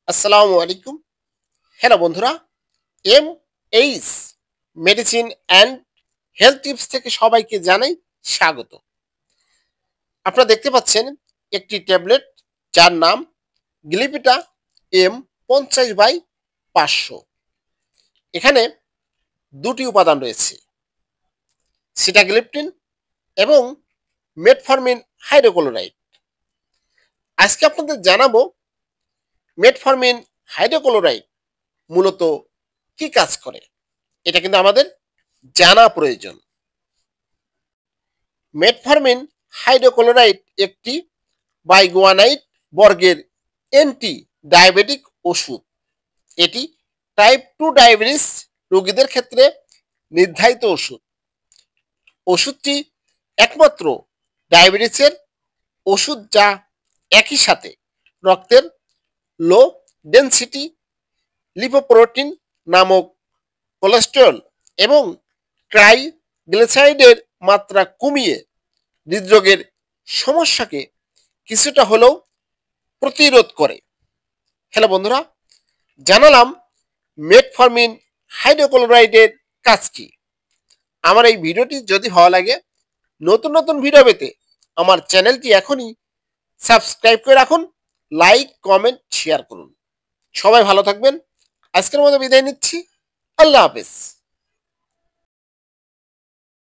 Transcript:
আসসালামু আলাইকুম। হ্যালো বন্ধুরা, M H medicine and health tips থেকে সবাইকে জানাই স্বাগত। আপনারা দেখতে পাচ্ছেন একটি ট্যাবলেট যার নাম গ্লিপিটা M50/500। এখানে দুটি উপাদান রয়েছে, সিটাগ্লিপটিন এবং মেটফরমিন হাইড্রোক্লোরাইড। আজকে আপনাদের জানাবো মেটফরমিন হাইড্রোক্লোরাইড মূলত কি কাজ করে। এটা কিন্তু আমাদের জানা প্রয়োজন। মেটফরমিন হাইড্রোক্লোরাইড একটি বাইগুয়ানাইট বর্গের অ্যান্টি ডায়াবেটিক ওষুধ। এটি টাইপ 2 ডায়াবেটিস রোগীদের ক্ষেত্রে নির্ধারিত ওষুধ। ওষুধটি একমাত্র ডায়াবেটিসের ওষুধ যা একই সাথে রক্তের লো ডেনসিটি লিপোপ্রোটিন নামক কোলেস্টেরল এবং ট্রাইগ্লিসারাইডের মাত্রা কমিয়ে হৃদরোগের সমস্যাকে কিছুটা হলেও প্রতিরোধ করে। হ্যালো বন্ধুরা, জানালাম মেটফরমিন হাইড্রোক্লোরাইডের কাজ কি। আমার এই ভিডিওটি যদি ভালো লাগে, নতুন নতুন ভিডিও পেতে আমার চ্যানেলটি এখনই সাবস্ক্রাইব করে রাখুন, লাইক কমেন্ট শেয়ার করুন। সবাই ভালো থাকবেন। আজকের মতো বিদায় নিচ্ছি। আল্লাহ হাফেজ।